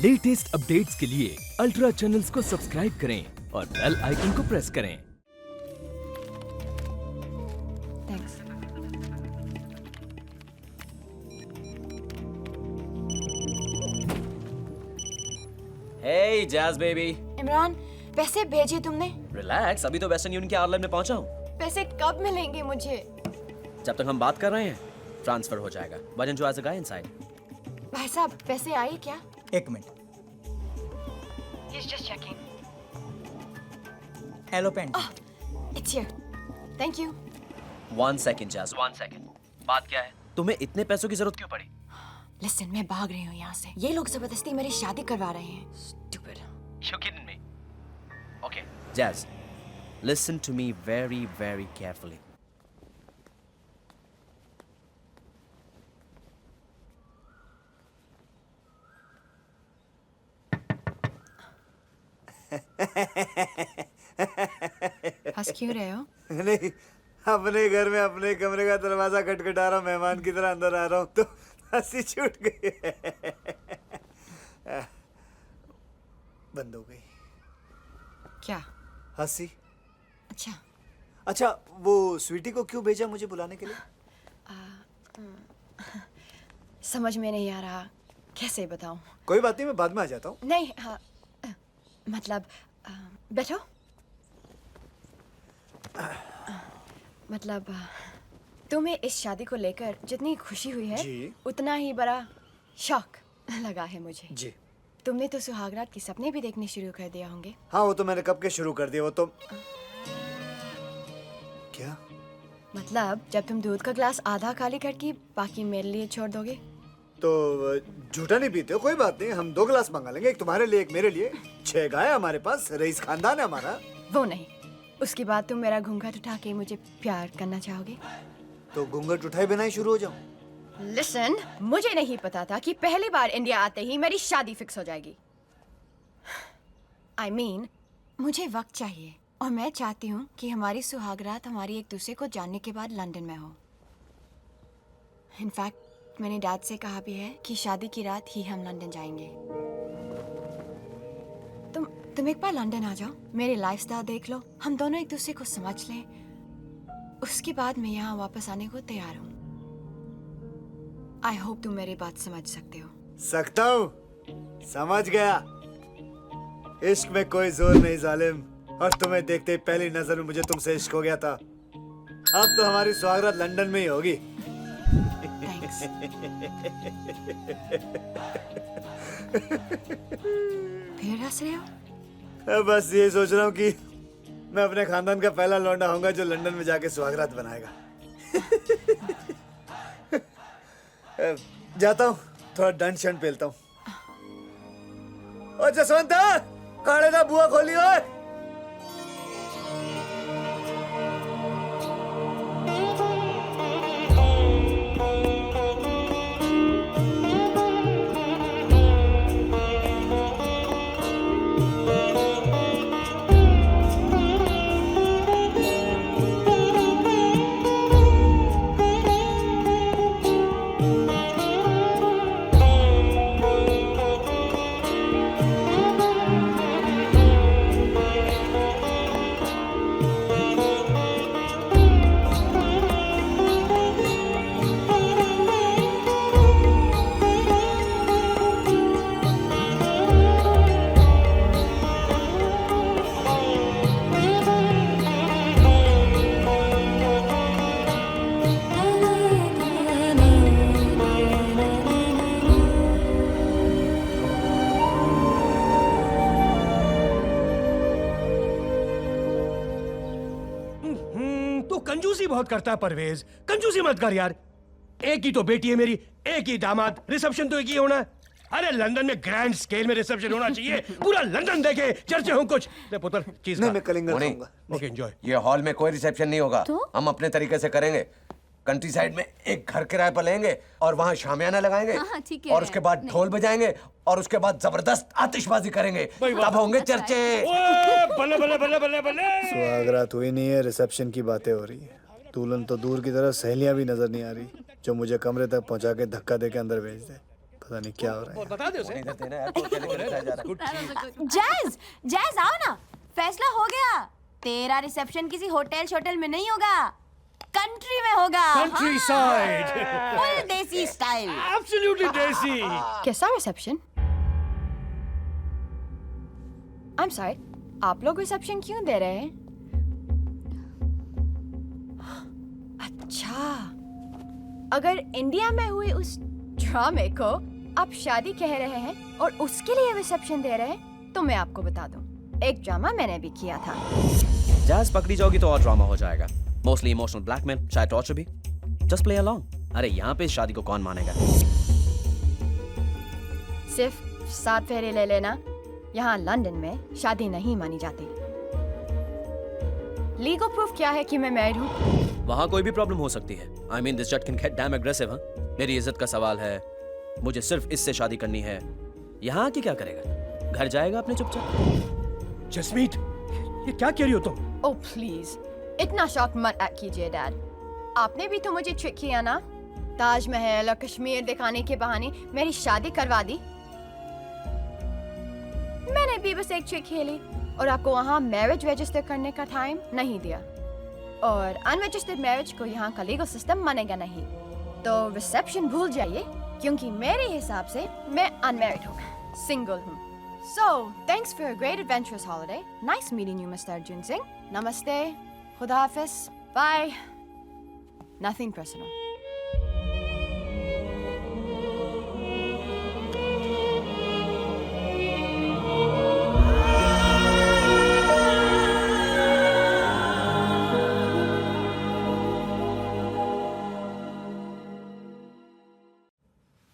Latest updates के लिए ultra channels को सब्सक्राइब करें और बेल आइकन को प्रेस करें। Thanks. Hey jazz baby. Imran, पैसे भेजे तुमने? रिलैक्स, अभी तो वेस्टर्न यूनियन के आउटलेट में पहुंचा हूँ। पैसे कब मिलेंगे मुझे? जब तक हम बात कर रहे हैं ट्रांसफर हो जाएगा। Why don't you ask the guy inside? भाई साहब, पैसे आए क्या? एक minute. He's just checking. एलोपेंट। It's here. Thank you. 1 second jazz, 1 second। बात क्या है? तुम्हें इतने पैसों की जरूरत क्यों पड़ी? Listen, मैं भाग रही हूँ यहाँ से। ये लोग जबरदस्ती मेरी शादी करवा रहे हैं। Stupid. You kidding me? Okay, Jazz, listen to me very, very carefully. हंस क्यों रहे हो? नहीं, अपने घर में अपने कमरे का दरवाजा खटखटा रहा हूँ, मेहमान की तरह अंदर आ रहा हूँ तो हंसी छूट गई। बंद हो गई क्या? हंसी। अच्छा, अच्छा, वो स्वीटी को क्यों भेजा मुझे बुलाने के लिए? समझ में नहीं आ रहा। कैसे बताऊं? कोई बात नहीं, मैं बाद में आ जाता हूँ। नहीं, मतलब बैठो। मतलब तुम्हें इस शादी को लेकर जितनी खुशी हुई है जी। उतना ही बड़ा शौक लगा है मुझे। जी। तुमने तो सुहागरात के सपने भी देखने शुरू कर दिया होंगे। हाँ, वो तो मैंने कब के शुरू कर दिया। वो तो क्या? मतलब जब तुम दूध का ग्लास आधा खाली करके बाकी मेरे लिए छोड़ दोगे? तो झूठा नहीं पीते हो? कोई बात नहीं, हम 2 गिलास मंगा लेंगे, एक तुम्हारे लिए एक मेरे लिए। 6 गाय हमारे पास, रईस खानदान है हमारा। वो नहीं, उसके बाद तुम मेरा घूंघट उठा के मुझे प्यार करना चाहोगे? तो घूंघट उठाए बिना ही शुरू हो जाऊं? लिसन, मुझे नहीं पता था कि पहली बार इंडिया आते ही मेरी शादी फिक्स हो जाएगी। I mean, मुझे वक्त चाहिए और मैं चाहती हूँ कि हमारी सुहागरात हमारी एक दूसरे को जानने के बाद लंदन में हो। इनफैक्ट मैंने डैड से कहा भी है कि शादी की रात ही हम लंदन जाएंगे। तुम एक बार लंदन आ जाओ, मेरी लाइफस्टाइल देख लो, हम दोनों एक दूसरे को समझ लें। उसके बाद मैं यहाँ वापस आने को तैयार हूँ। आई होप तुम मेरी बात समझ सकते हो। सकता हूँ, समझ गया। इश्क में कोई जोर नहीं जालिम, और तुम्हें देखते ही पहली नजर में मुझे तुमसे इश्क हो गया था। अब तो हमारी सुहागरात लंदन में ही होगी। थैंक्स। फिर हंस रहे हो? अब बस ये सोच रहा हूँ कि मैं अपने खानदान का पहला लौंडा होऊंगा जो लंदन में जाके सुहागरात बनाएगा। जाता हूँ, थोड़ा डंड शंड पेलता हूँ। ओ जसवंत, काले दा बुआ खोली ओए। तू कंजूसी बहुत करता है परवेज, कंजूसी मत कर यार। एक ही तो बेटी है मेरी, एक ही दामाद, रिसेप्शन तो एक ही होना है। अरे लंदन में ग्रैंड स्केल में रिसेप्शन होना चाहिए, पूरा लंदन देखे, चर्चे हों कुछ। ले पुत्र चीज नहीं, मैं कलिंगर खाऊंगा। Okay enjoy. ये हॉल में कोई रिसेप्शन नहीं होगा। हम अपने तरीके से करेंगे। कंट्री साइड में एक घर किराए पर लेंगे और वहाँ शामियाना लगाएंगे। हाँ, ठीक है। और उसके बाद ढोल बजाएंगे और उसके बाद जबरदस्त आतिशबाजी करेंगे। तब होंगे चर्चे। बल्ले बल्ले बल्ले बल्ले बल्ले। सुहागरात हुई नहीं है, रिसेप्शन की बातें हो रही है। दुल्हन तो दूर की तरह सहेलियां भी नजर नहीं आ रही जो मुझे कमरे तक पहुंचा के धक्का दे के अंदर भेज दे। पता नहीं क्या हो रहा है। बता दे उसे। इधर देना यार, तो चले गए, जा रहा है। जैज जैज आओ ना, फैसला हो गया। तेरा रिसेप्शन किसी होटल में नहीं होगा, कंट्री में होगा। कंट्री साइड, फुल देसी स्टाइल। एब्सोल्युटली देसी। कैसा रिसेप्शन? आई एम सॉरी, आप लोग रिसेप्शन क्यों दे रहे हैं? अच्छा, अगर इंडिया में हुए उस ड्रामे को आप शादी कह रहे हैं और उसके लिए रिसेप्शन दे रहे हैं, तो मैं आपको बता दूं, एक ड्रामा मैंने भी किया था। जैज पकड़ी जाओगी तो और ड्रामा हो जाएगा। मोस्टली इमोशनल ब्लैकमेल, शायद टॉर्चर भी। Just play along. अरे यहाँ पे इस शादी को कौन मानेगा? सिर्फ 7 फेरे ले लेना, यहाँ लंदन में शादी नहीं मानी जाती। लीगल प्रूफ क्या है कि मैं मैरिड हूँ? वहाँ कोई भी प्रॉब्लम हो सकती है। आई मीन दिस जज कैन गेट डैम एग्रेसिव। मेरी इज्जत का सवाल है, मुझे सिर्फ इससे शादी करनी है। यहाँ आके क्या करेगा? घर जाएगा अपने चुपचाप। जसमीत, ये क्या कह रही हो तुम? ओह प्लीज, इतना शौक मत कीजिए डैड। आपने भी तो मुझे ट्रिक किया ना, ताजमहल और कश्मीर दिखाने के बहाने मेरी शादी करवा दी। मैंने भी बस एक ट्रिक खेली और आपको वहाँ मैरिज रजिस्टर करने का टाइम नहीं दिया। और अनरजिस्टर्ड मैरिज को यहाँ का लीगल सिस्टम मानेगा नहीं। तो रिसेप्शन भूल जाइए, क्योंकि मेरे हिसाब से मैं अनमैरिड हूँ, सिंगल हूँ। So, thanks for a great adventurous holiday. Nice meeting you, Mr. Arjun Singh. Namaste. Khuda Hafiz. Bye. Nothing personal.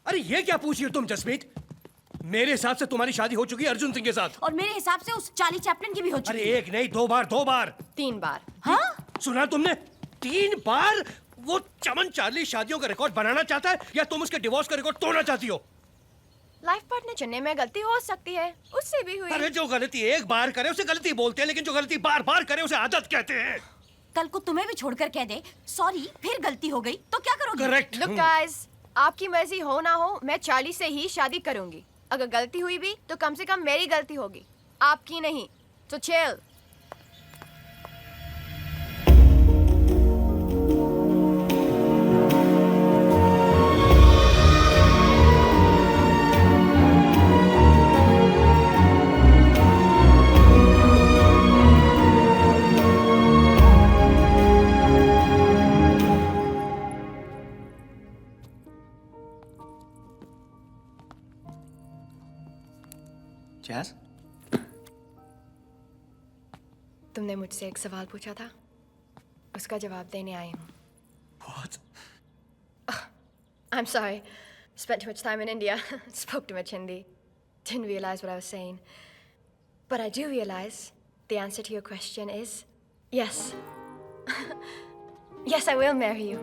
अरे ये क्या पूछ रही हो तुम जसमीत? मेरे हिसाब से तुम्हारी शादी हो चुकी है अर्जुन सिंह के साथ। और मेरे हिसाब से उस चार्ली चैपलिन की भी हो अरे चुकी है। एक नहीं, 2 बार, 2 बार। 3 बार। हाँ? सुना तुमने? 3 बार? वो चमन चार्ली शादियों का रिकॉर्ड बनाना चाहता है या तुम उसके डिवोर्स का रिकॉर्ड तोड़ना चाहती हो? लाइफ पार्टनर चुनने में गलती हो सकती है, उससे भी हुई। अरे जो गलती एक बार करे उसे गलती बोलते हैं, लेकिन जो गलती बार बार करे उसे आदत कहते हैं। कल को तुम्हें भी छोड़कर कह दे सॉरी, फिर गलती हो गई तो क्या करोगे? करेक्ट। Look guys, आपकी मर्जी हो ना हो, मैं चार्ली से ही शादी करूंगी। अगर गलती हुई भी तो कम से कम मेरी गलती होगी, आपकी नहीं। तो चिल। जैज, तुमने मुझसे एक सवाल पूछा था, उसका जवाब देने आई हूँ। What? I'm sorry. Spent too much time in India. Spoke too much Hindi. Didn't realize what I was saying. But I do realize the answer to your question is yes. Yes, I will marry you.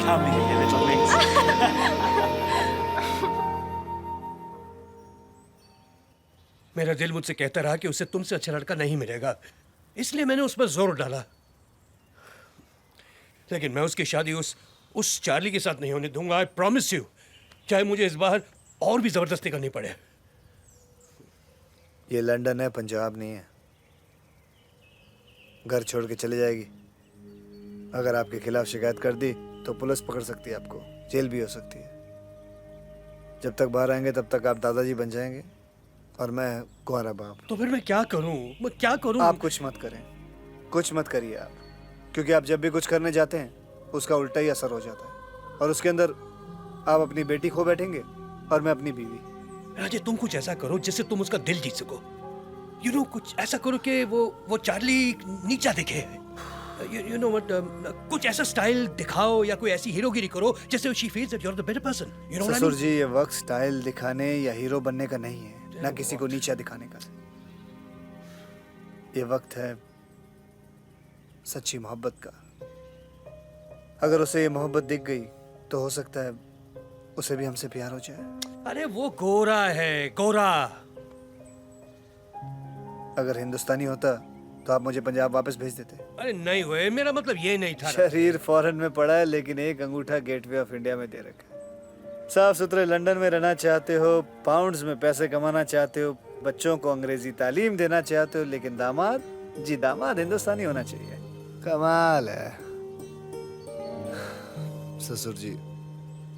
Come here, little minx. मेरा दिल मुझसे कहता रहा कि उसे तुमसे अच्छा लड़का नहीं मिलेगा, इसलिए मैंने उस पर जोर डाला। लेकिन मैं उसकी शादी उस चार्ली के साथ नहीं होने दूंगा। आई प्रॉमिस यू, चाहे मुझे इस बार और भी जबरदस्ती करनी पड़े। ये लंदन है, पंजाब नहीं है। घर छोड़ के चले जाएगी। अगर आपके खिलाफ शिकायत कर दी तो पुलिस पकड़ सकती है आपको, जेल भी हो सकती है। जब तक बाहर आएंगे तब तक आप दादाजी बन जाएंगे और मैं कुंवारा बाप। तो फिर मैं क्या करूं? मैं क्या करूं? आप कुछ मत करें, कुछ मत करिए आप, क्योंकि आप जब भी कुछ करने जाते हैं उसका उल्टा ही असर हो जाता है और उसके अंदर आप अपनी बेटी खो बैठेंगे और मैं अपनी बीवी। राजे, तुम कुछ ऐसा करो जिससे तुम उसका दिल जीत सको। यू नो, कुछ ऐसा करो कि वो चार्ली नीचा दिखे। यू नो व्हाट, कुछ ऐसा स्टाइल दिखाओ या कोई ऐसी हीरोगिरी करो जिससे she feels that you are the better person. You know ससुर जी, ये वक्त स्टाइल दिखाने या हीरो बनने का नहीं है, ना किसी को नीचा दिखाने का। ये वक्त है सच्ची मोहब्बत का। अगर उसे ये मोहब्बत दिख गई तो हो सकता है उसे भी हमसे प्यार हो जाए। अरे वो गोरा है, गोरा। अगर हिंदुस्तानी होता तो आप मुझे पंजाब वापस भेज देते। अरे नहीं हुए, मेरा मतलब ये नहीं था। शरीर फॉरेन में पड़ा है लेकिन एक अंगूठा गेटवे ऑफ इंडिया में दे रखा है। साफ सुथरे लंदन में रहना चाहते हो, पाउंड्स में पैसे कमाना चाहते हो, बच्चों को अंग्रेजी तालीम देना चाहते हो, लेकिन दामाद, जी दामाद हिंदुस्तानी होना चाहिए। कमाल है। ससुर जी,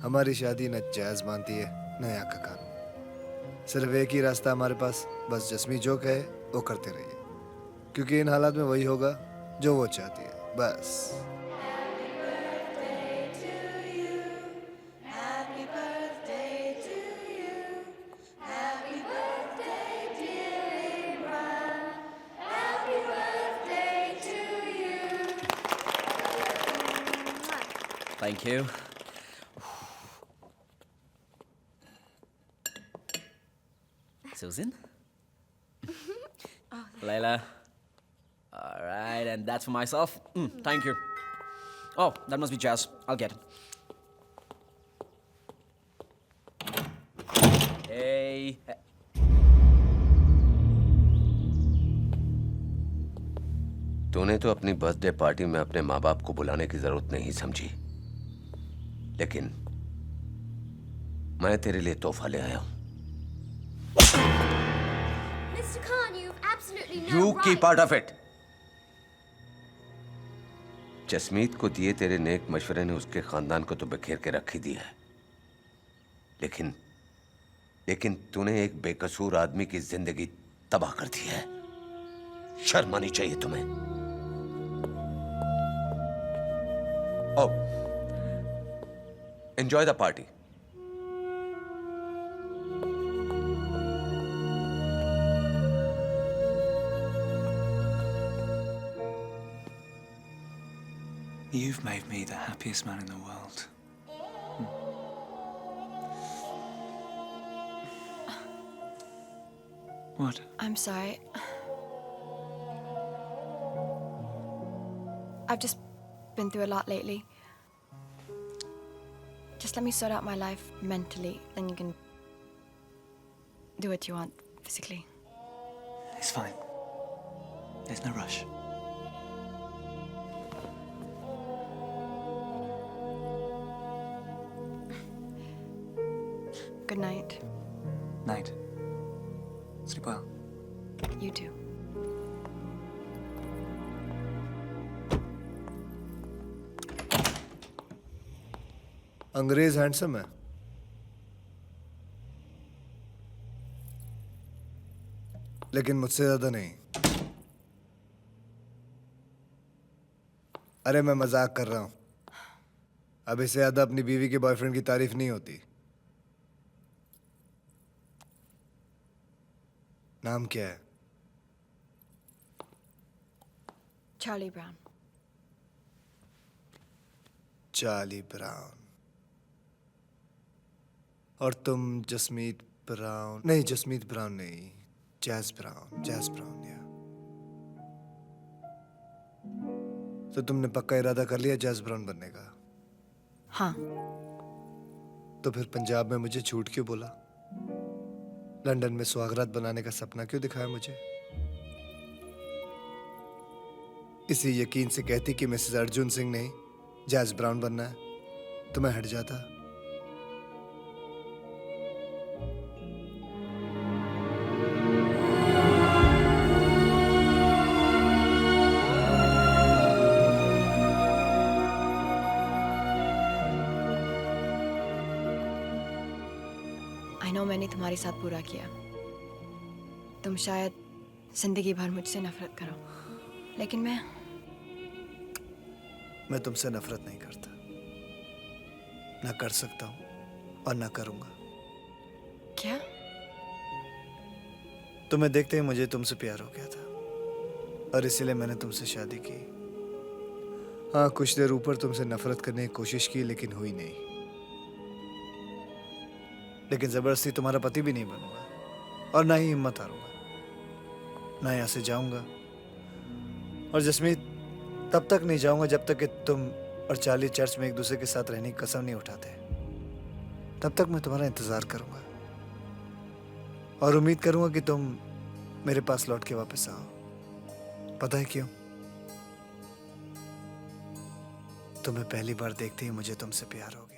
हमारी शादी न जायज मानती है न यहाँ का कानून। सिर्फ एक ही रास्ता हमारे पास, बस जस्मी जो कहे वो करते रहिए, क्योंकि इन हालात में वही होगा जो वो चाहती है, बस। Thank you. Susan? Layla. All right, and that's for myself. Thank you. Oh, that must be Jazz. I'll get it. Hey. तूने तो अपनी बर्थडे पार्टी में अपने माँ बाप को बुलाने की जरूरत नहीं समझी, लेकिन मैं तेरे लिए तोहफा ले आया हूं। Mr. Khan, you've absolutely no You right. keep out of it. Jasmeet को दिए तेरे नेक मशवरे ने उसके खानदान को तो बखेर के रख ही दिया है, लेकिन तूने एक बेकसूर आदमी की जिंदगी तबाह कर दी है। शर्म आनी चाहिए तुम्हें। Oh, enjoy the party. You've made me the happiest man in the world. What? I'm sorry. I've just been through a lot lately. Just let me sort out my life mentally, then you can do what you want physically. It's fine. There's no rush. Good night. Night. Sleep well. You too. अंग्रेज handsome है, लेकिन मुझसे ज्यादा नहीं। अरे मैं मजाक कर रहा हूं। अब इससे ज्यादा अपनी बीवी के बॉयफ्रेंड की तारीफ नहीं होती। नाम क्या है? Charlie Brown. Charlie brown. और तुम जसमीत ब्राउन? नहीं, जसमीत ब्राउन नहीं, जैज ब्राउन। जैज ब्राउन या। तो तुमने पक्का इरादा कर लिया जैज ब्राउन बनने का? हाँ। तो फिर पंजाब में मुझे झूठ क्यों बोला? लंदन में सुहागरात बनाने का सपना क्यों दिखाया मुझे? इसी यकीन से कहती कि मिसेस अर्जुन सिंह नहीं, जैज ब्राउन बनना है, तो मैं हट जाता। I know मैंने तुम्हारे साथ बुरा किया। तुम शायद जिंदगी भर मुझसे नफरत करो, लेकिन मैं तुमसे नफरत नहीं करता, ना कर सकता हूं और ना करूंगा। क्या? तुम्हें देखते ही मुझे तुमसे प्यार हो गया था और इसीलिए मैंने तुमसे शादी की। हाँ, कुछ देर ऊपर तुमसे नफरत करने की कोशिश की, लेकिन हुई नहीं। लेकिन जबरदस्ती तुम्हारा पति भी नहीं बनूंगा और ना ही हिम्मत हारूंगा, ना यहाँ से जाऊंगा। और जसमीत, तब तक नहीं जाऊंगा जब तक कि तुम और चार्ली चर्च में एक दूसरे के साथ रहने की कसम नहीं उठाते। तब तक मैं तुम्हारा इंतजार करूंगा और उम्मीद करूंगा कि तुम मेरे पास लौट के वापस आओ। पता है क्यों? तुम्हें पहली बार देखते ही मुझे तुमसे प्यार हो गया।